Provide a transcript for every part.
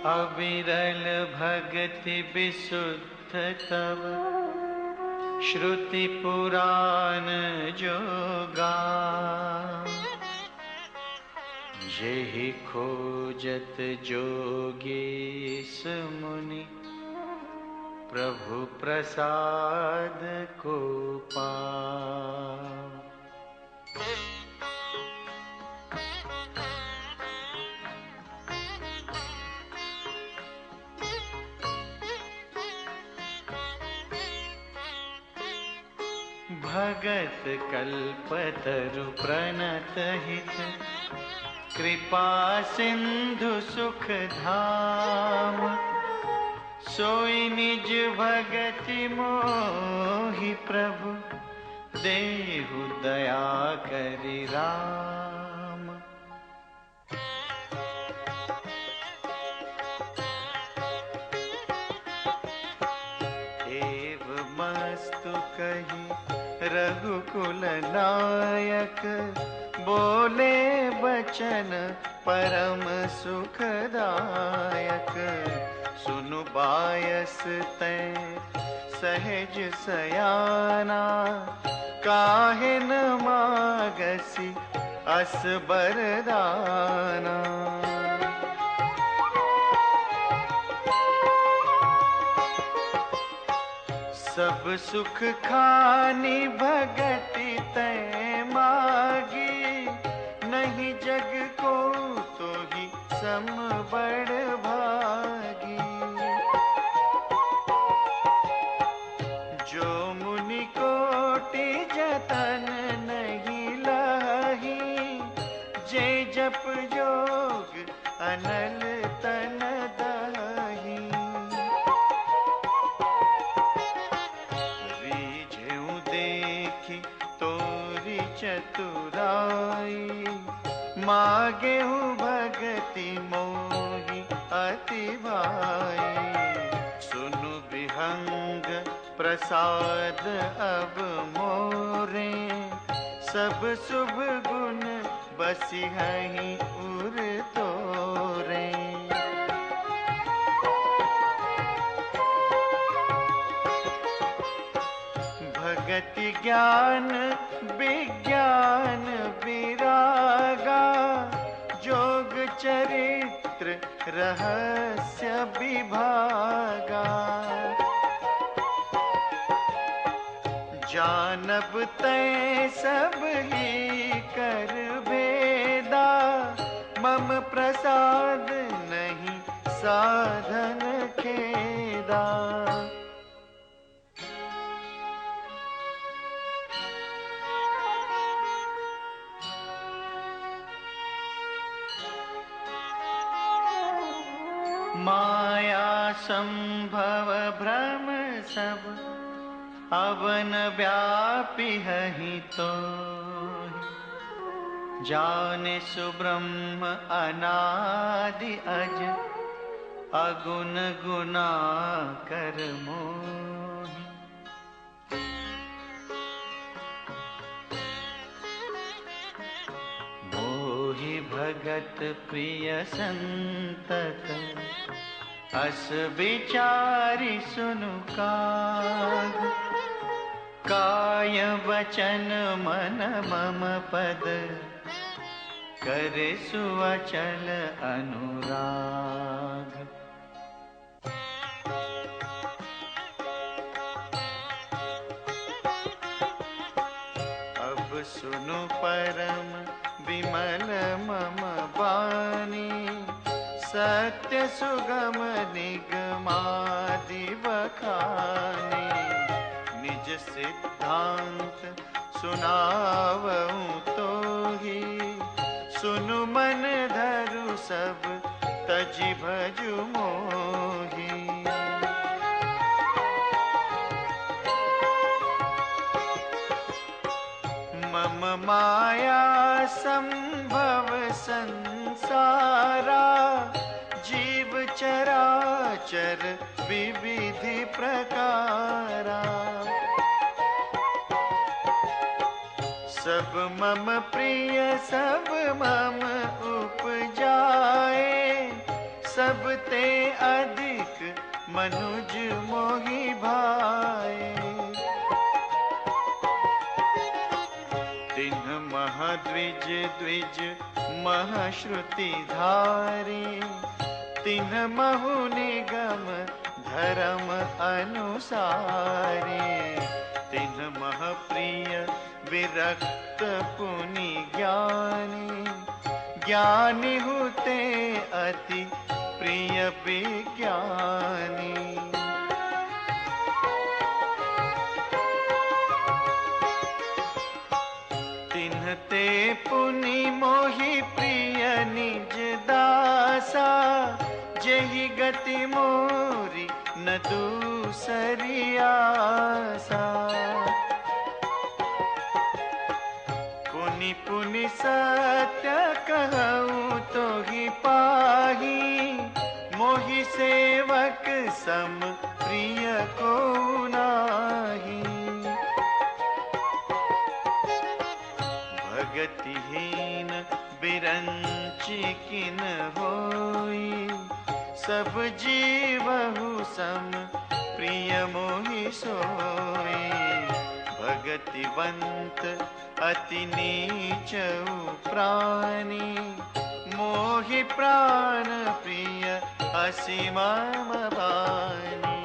अविरल भगति विशुद्ध तव श्रुति पुराण जो गान। जेहि खोजत जोगीस मुनि प्रभु प्रसाद को पाव। भगत कल्पतरु प्रणत हित कृपा सिंधु सुख धाम। सोई निज भगति मोहि प्रभु देहु दया करि राम। एवमस्तु कहि रघुकुल नायक बोले बचन परम सुखदायक। सुनु बायस तै सहज सयाना काहे न मागसी अस बरदाना। सब सुख खानी भगति तै मागी। नहीं जग को तो ही सम बड़ भागी। जो मुनि कोटि जतन नहीं लाही। जे जप जोग अनल तन दाही। चतुराई मागेहु भगति मोहि अति भाई। सुनु विहंग प्रसाद अब मोरे सब शुभ गुण बसिहहि उर तोरे। भगति ज्ञान विज्ञान विरागा। जोग चरित्र रहस्य विभागा। जानब तै सब ही कर भेदा। मम प्रसाद नहीं साधन खेदा। माया संभव भ्रम सब अवन व्यापी हहि तो। जाने सुब्रह्म अनादि अज अगुण गुना कर मोहि। मोहि भगत प्रिय संतत अस विचारि सुनु काग। काय वचन मन मम पद करे सुअचल अनुराग। अब सुनु परम विमल मम वाणी। सत्य सुगम निगमादि बखानी। निज सिद्धांत सुनावऊं तो ही। सुनु मन धरु सब तजि भजु मोही। मम माया संभव संसारा। जीव चराचर विविधि प्रकारा। सब मम प्रिय सब मम उपजाए। सब ते अधिक मनुज मोहि भाए। तिन्ह महद्विज द्विज महश्रुति धारे, तिन्ह महु निगम धर्म अनुसारे। तिन्ह मह प्रिय विरक्त पुनि ज्ञानी, ज्ञानी हुते अति प्रिय विज्ञानी। तिन्ह ते पुनि मोहि प्रिय निज दासा, जेहि गति मोरी न दूसरी आसा। पुनि पुनि सत्य कहूँ तो ही पाही, मोहि सेवक सम प्रिय को नाही। भगतिहीन बिरंचि किन होई, सब जीवहु सम प्रिय मोहि सोई। भगतिवंत अति नीचउ प्राणी, मोहि प्राण प्रिय असीम बानी।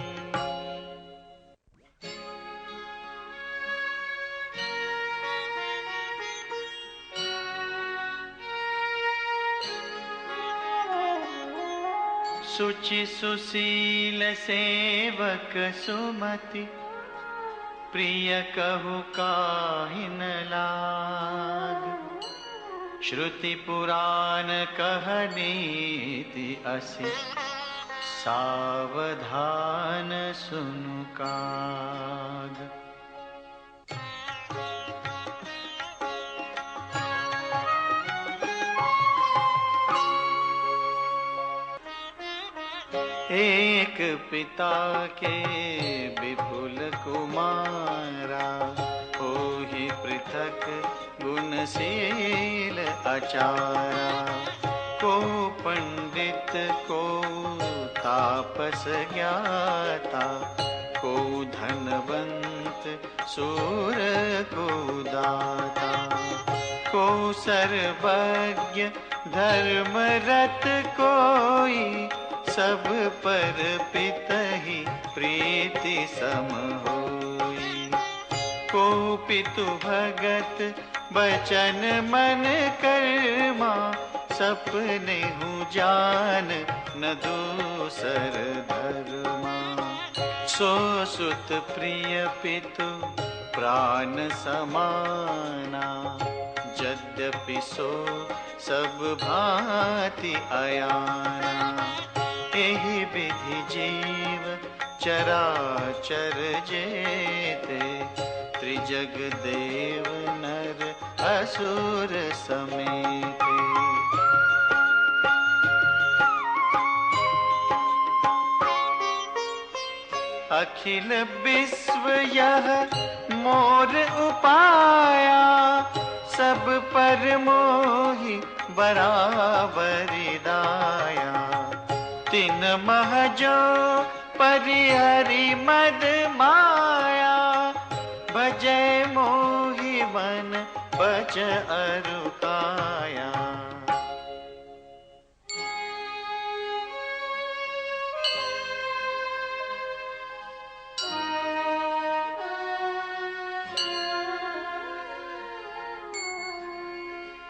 सुचि सुशील सेवक सुमति, प्रिय कहु काहि न लाग। श्रुति पुराण कह नीति असि, सावधान सुनु काग। एक पिता के विपुल कुमारा, होहि पृथक गुणशील आचारा। को पंडित को तापस ज्ञाता, को धनवंत सूर को दाता। को सर्वज्ञ धर्मरत कोई, सब पर पितहि प्रीति सम होई। को पितु भगत बचन मन कर्मा, सपने हूँ जान न दूसर धर्मा। सो सुत प्रिय पितु प्राण समाना, यद्यपि सो सब भांति अयाना। एहि विधि जीव चराचर जेते, त्रिजग देव नर असुर समेते। अखिल विश्व यह मोर उपाया, सब पर मोहि बराबरि दाया। तिन मह जो परिहरि मद माया, भजै मोहि मन बच अरु काया।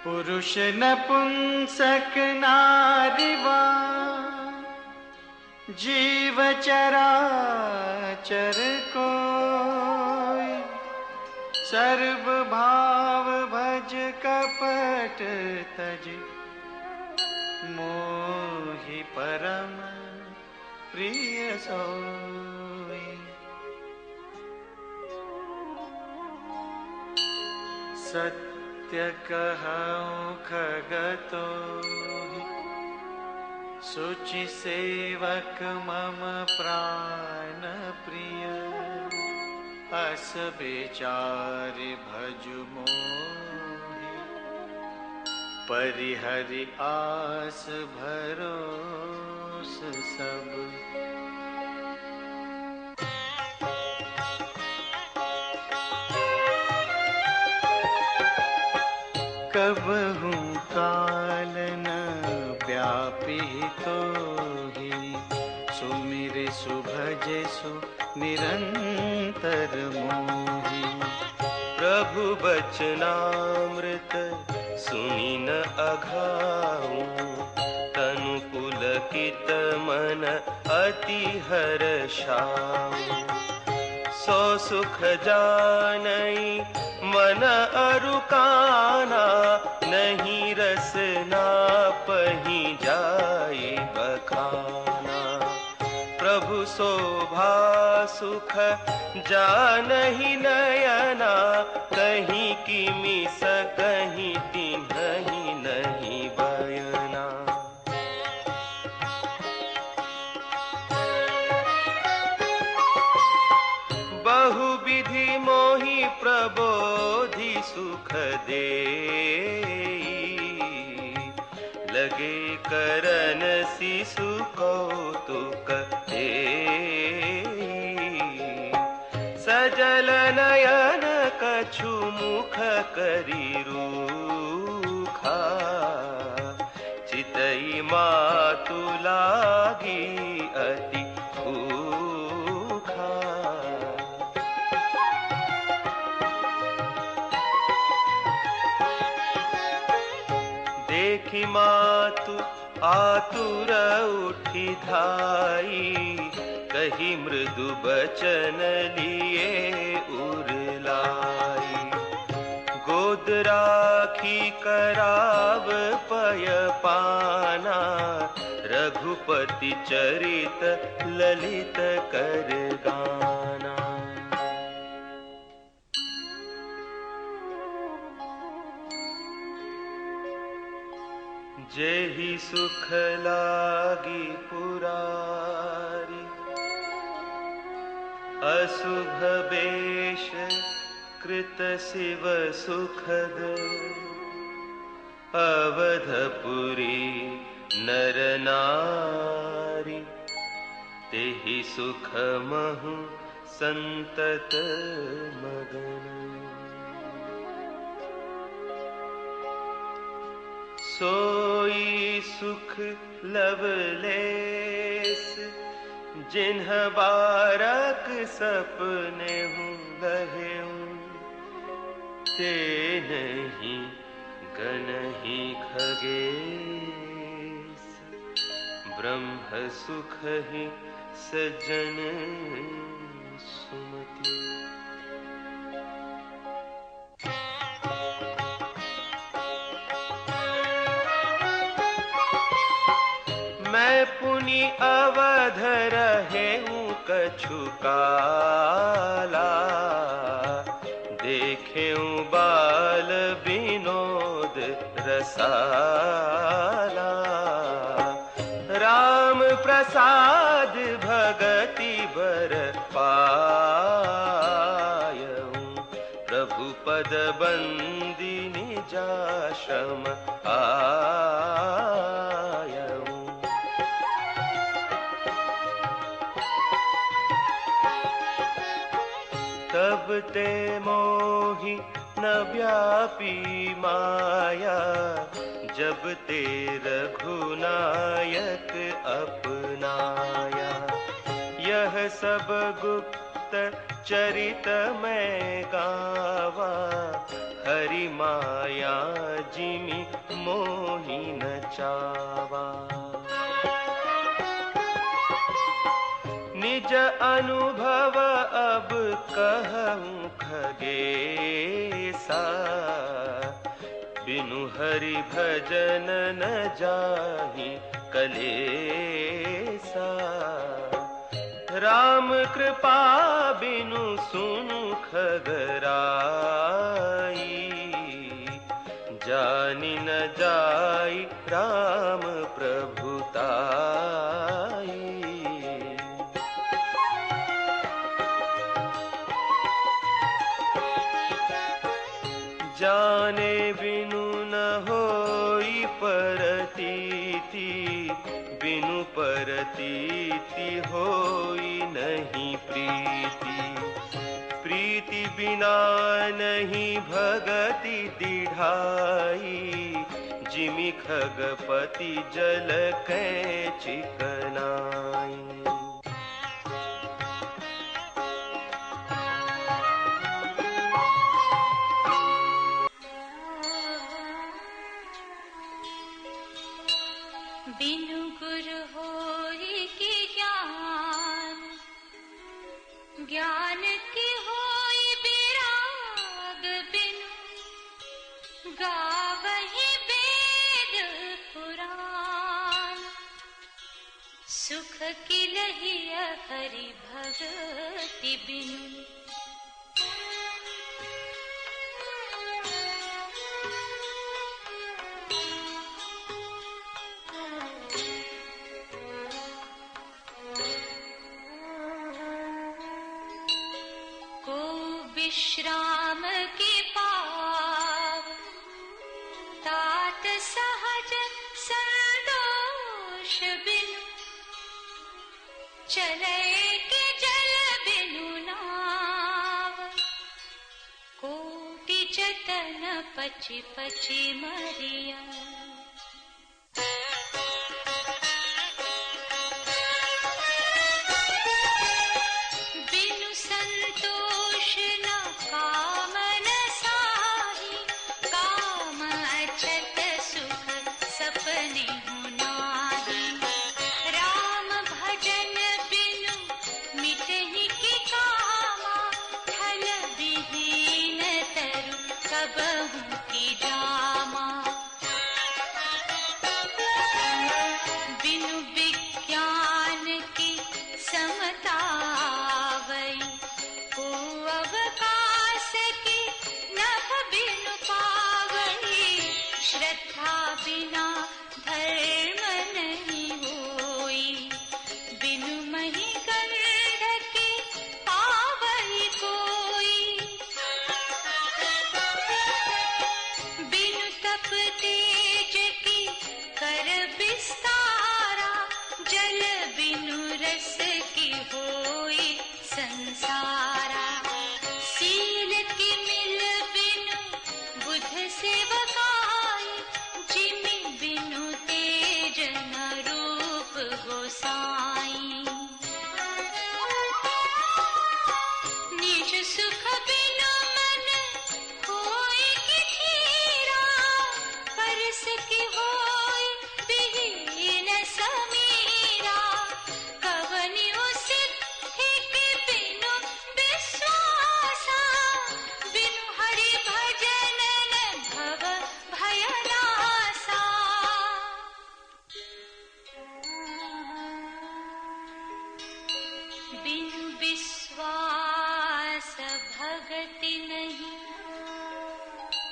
पुरुष नपुंसक नारीवा, जीव चराचर कोई। सर्व भाव भज कपट तज, मोहि परम प्रिय सोई। सत्य कहूँ खगतो, सुचि सेवक मम प्राण प्रिय। अस विचार भजु मोहि, परिहरि आस भरोसा प्रभु काल न व्यापी तो ही, सुमिर सुभजे सु निरंतर मोही। प्रभु बचनामृत सुनि न अघाऊं, तनु पुलकित मन अति हर्षाऊं। सो सुख जानई मन अरु काना, नहीं रसना पही जाए बखाना। प्रभु शोभा सुख जानहि नयना, कहीं किमिस कहीं तिन्हि नहीं बयना। बहु विधि मोहि प्रबोधि सुख देई, लगे करन शिशु कौतुक देई। सजल नयन कछु मुख करि रूखा, चितई मातु लागी अति भूखा। देखी मातु आतुर उठी धाई, कही मृदु बचन लिए उरलाई। गोद राखी कराव पय पाना, रघुपति चरित ललित कर गाना। जेहि सुख लागी पुरारी, अशुभ बेश कृत शिव सुखद। अवधपुरी नर नारी, तेहि सुख महु संतत मगन। सोई सुख लवलेस, जिन्ह बारक सपने हूँ लहेऊं। ते नहीं गनहि खगेश, ब्रह्म सुख ही सज्जन सुमति। मैं पुनि अवध रहेऊं कछु काला, देखेऊं बाल विनोद रसाला। राम प्रसाद भगति बर पायऊं, प्रभु पद बंदी निजाश्रम आयऊं। तब ते मोहि न व्यापी माया, जब ते रघुनायक अपनाया। यह सब गुप्त चरित मैं गावा, हरि माया जिमि मोहि न चावा। निज अनुभव अब कहूँ खगेसा, बिनु हरि भजन न जाहि कलेसा। राम कृपा बिनु सुनु खगराई, जानि न जाई राम प्रभुताई। जाने बिनु न होई परतीति, बिनु परतीति होई नहीं प्रीति। प्रिय प्रीति बिना नहीं भगति दीढ़ाई, जिमि खगपति जल कै चिकनाई। बिनु गुरु होई कि ज्ञान, ज्ञान की होई विराग, बिनु गावहि वेद पुराण। सुख की लहिय हरि भगति बिनु, विश्राम की पाव, तात सहज संतोष बिनु, चले कि जल बिनु नाव। कोटि जतन पचि पचि मरिया, बिना धर्म नहीं होई, बिनु मही गंध की पावई कोई। बिनु तप तेज की कर विस्तारा, जल बिनु रस की होई संसारा। सील की मिल बिनु बुध सेवकाई, जिमि बिनु तेज न रूप गोसाई। निज सुख बिनु मन होई कि धीरा, परस की होई विहीन समीरा। कवनियो सिद्धि के बिनु विश्वासा, बिनु हरि भजन न भव भय नासा। बिनु विश्वास भगति नहीं,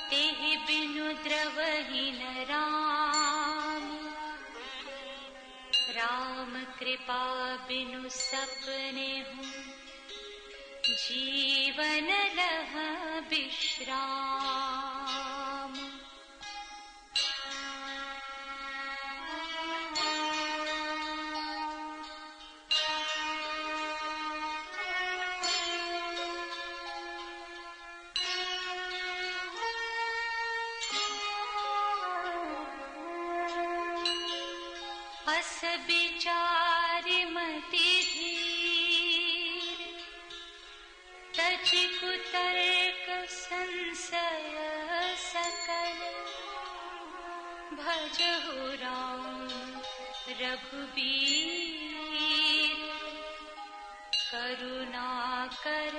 तेहि बिनु द्रवहि न राम। राम कृपा बिनु सपने हूँ, जीवन लह विश्राम। अस विचार मति धीर, तजि कुतर्क संशय सकल। भजहु राम रघुबीर, करुणा कर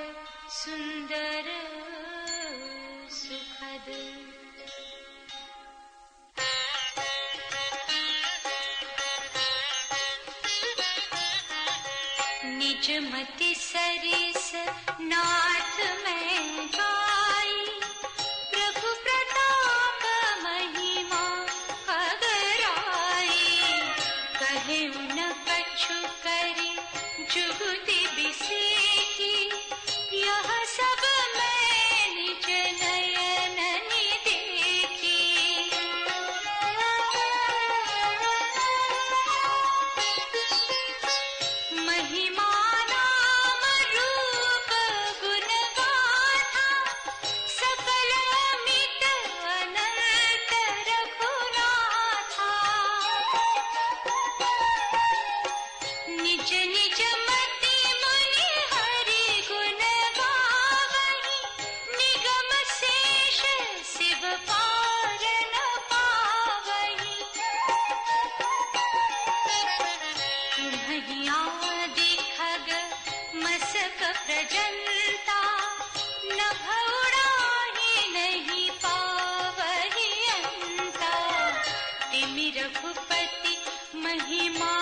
सुंदर सुखद। निज मति सरिस नाथ मैं गाई, प्रभु प्रताप महिमा अगराई। कहे न कछु करी जुगति बिसेखी, यह सब मैं निज नयन नि देखी। महिमा नाम रूप नहीं आदि खग मसक प्रजनता, नभ उड़ाहि नहीं पावहि अंता। तिमि रघुपति महिमा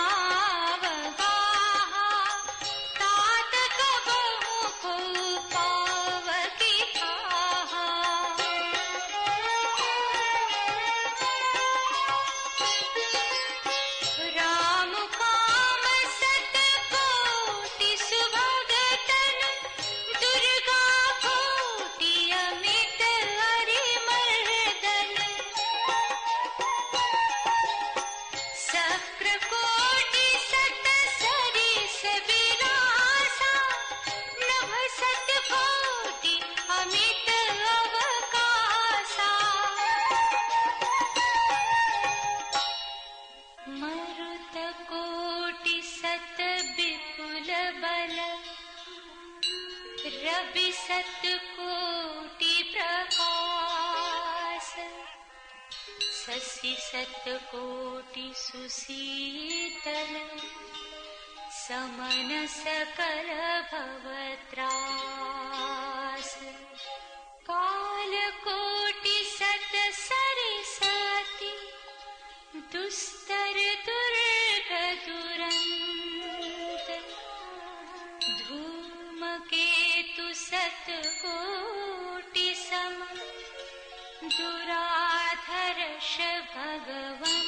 वगाहा, तात कबहु को पावकी कहा। राम काम सत कोटि सुभगतन, दुर्गा कोटि अमित हरिमर्दन। शक्र कोटि सत सरिस विलासा, नभ सत कोटि अमित अवकासा। मरुत कोटि सत विपुल बल, रवि सत कोटि प्रकाश। शशि सत कोटि सुशीतल, समन सकल भवत्रास। काल कोटि सत सरिसति, दुस्तर दुर्ग दुरंत। धूमकेतु सत कोटि सम, दुराधर्ष भगवंत।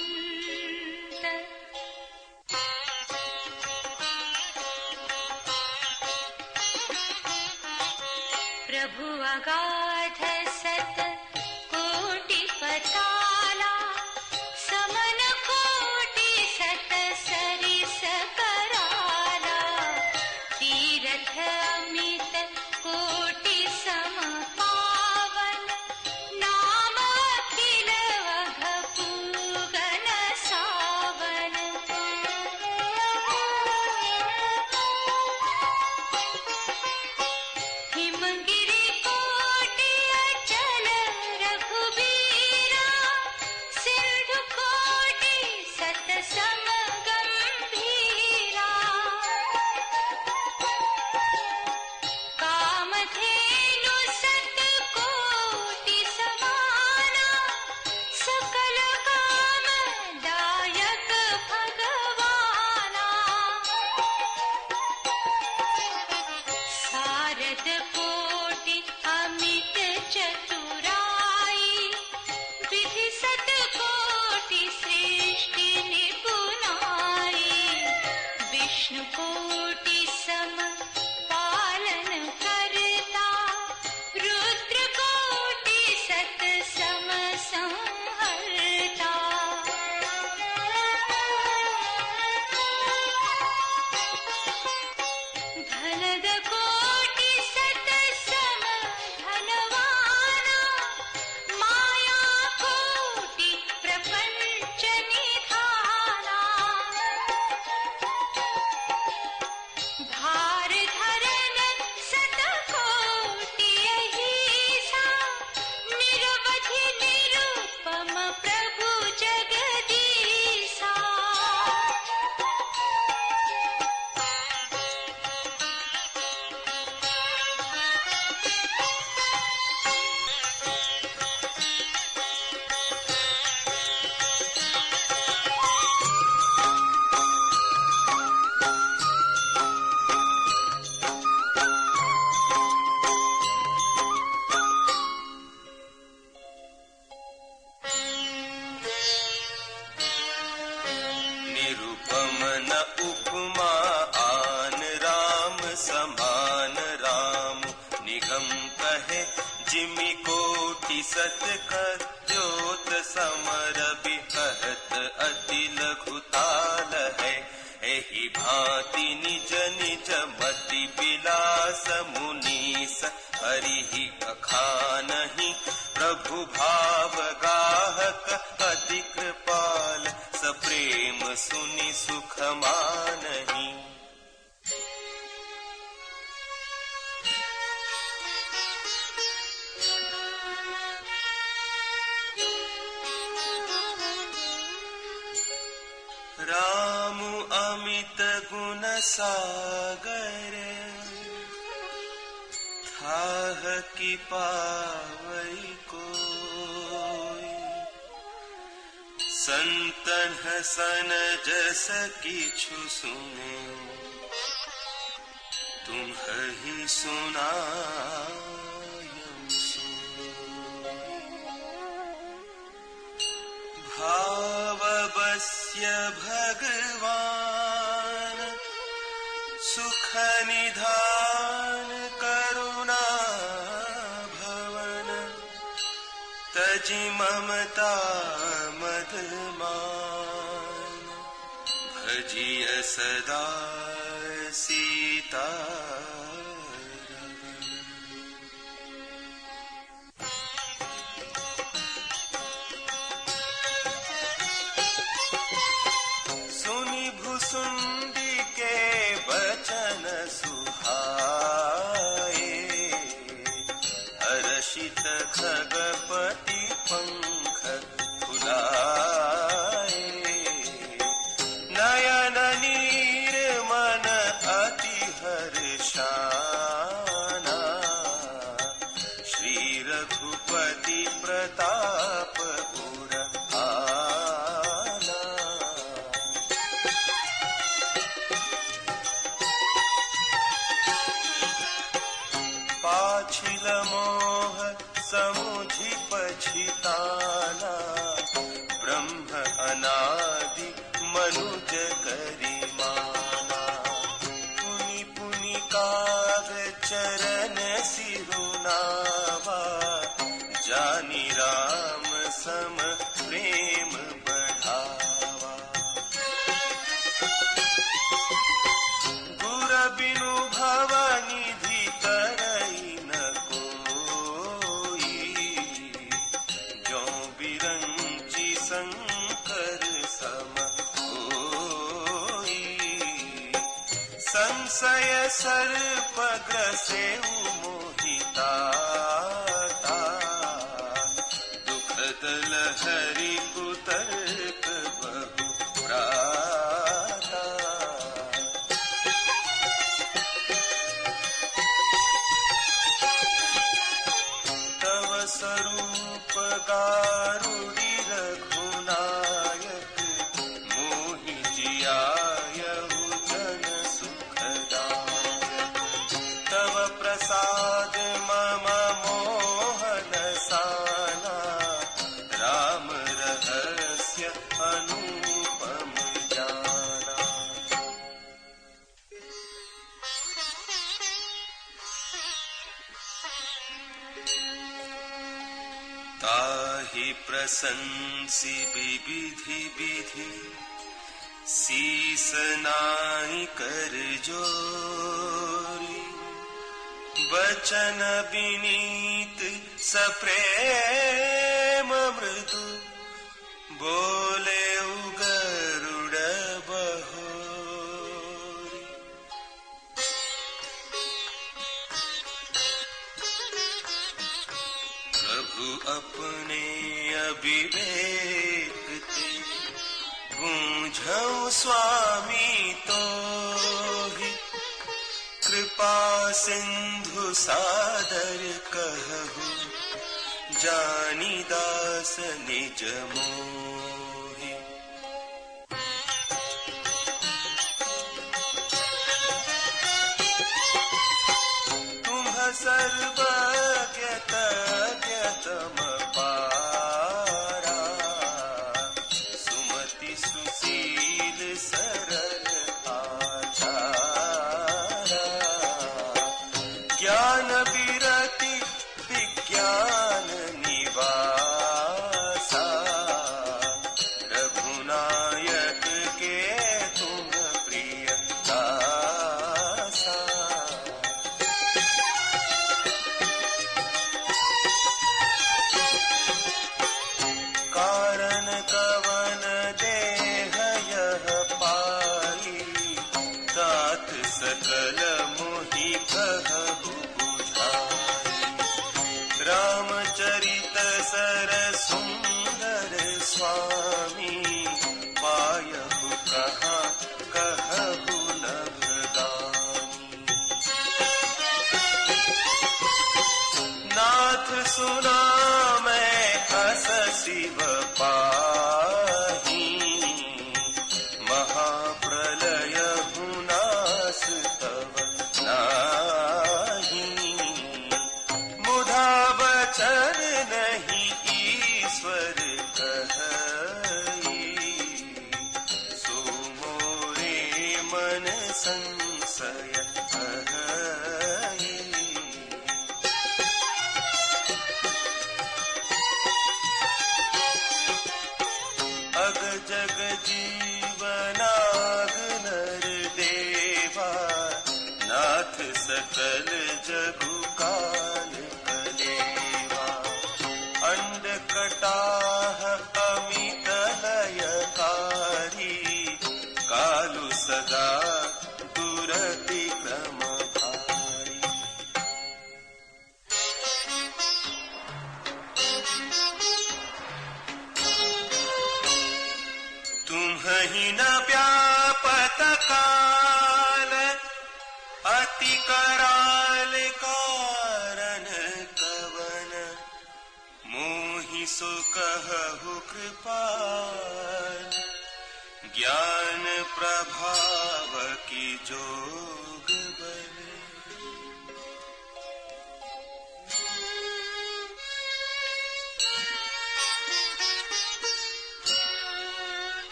प्रभु अगाध सत कोटि पताला, समन कोटि सत सरिस कराला। तीरथ अमित कोटि सम पावन, नाम अखिल वघपूगन सावन। हिमगिरि कोटि अचल रघुबीरा, सिंधु कोटि सत सम गंभीरा। कामधेनु सत कोटि समाना, सकल काम दायक भगवाना। सारद कोटि अमित चतुराई, विधि सत कोटि सृष्टि निपुणाई। विष्णु कोटि सम पालन करता, रुद्र कोटि सत सम संहरता। धनद कोटि सत सम धनवाना, माया कोटि प्रपंच निधाना। भार धरन सत कोटि अहिसा, निरवधि निरुपम प्रभु जगदीसा। निरुपम न उपमा आन राम समान। राम निगम कहे जिमि कोटि सत कर, ज्योत समर बिकहत अति लघुताल है। एहि भांति निज निज मति विलास, मुनीस हरिहि अखानहि। प्रभु भाव गाहक अति कृपाल, सप्रेम सुनि सुख मानहि। राम अमित गुण सागर थाह की पावई कोई संतन सन जस किछु सुने तुम ही सुनायम भाव बस्य भगवान सुख निधान करुणा भवन तजि ममता मदमान भजिय सदा सीता सुनि भुसुंडी के बचन सुहाए हर्षित खगपति पंख फुलाए नयन नीर मन अति हर्षाना श्री रघुपति प्रताप पाछिल मोह समुझि पछिताना ब्रह्म अनादि मनुज करिमाना पुनि पुनि काग चरण सिरुनावा जानि राम सम प्रेम बढ़ावा गुर बिनु भवनिधि तरई न कोई जो बिरंची शंकर सम कोई संशय सर्प ग्रसेउ मोहिताता दुखद लहरी कुतर्क बहु प्राता तव स्वरूप गारुड़ी रघुनायक मोहि जियायहु जन सुखदायक तव प्रसाद मम मोहन साना राम रहस्य अनुपम जाना ताहि प्रशंसि विविधि विधि शीस नाहि कर जोरी बचन विनीत सप्रेम मृदु बोले गरुड़ बहोरी प्रभु अपने अविवेक ते बूझऊ स्वामी तोहि कृपा सिंधु सादर कहु जानी दास निज मोहि तुम सर्वज्ञ तम पारा सुमति सुशील सरल आचारा ज्ञान विरति विज्ञान निवासा रघुनायक के तुम प्रिय दासा कारण कवन देह यह पाई तात सकल मोहि कहु रामचरित सर सुंदर स्वामी पायहु कहाँ कहु नभ संशय अहै। अग जग जीवनाग नर देवा, नाथ सकल जगु काल कलेवा। अंड कटाह अमित लयकारी, कालु सदा दुरति क्रम भारी। तुम्हि न व्यापत काल, अति कराल कारण कवन। मोहि सो कहु कृपाल, ज्ञान प्रभाव की जोग बल।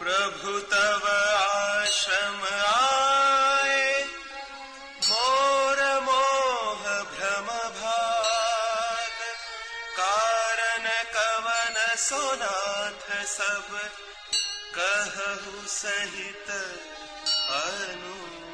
प्रभु तव आश्रम आए, मोर मोह भ्रम भाग। कारण कवन सो नाथ सब, कहु सहित अनु।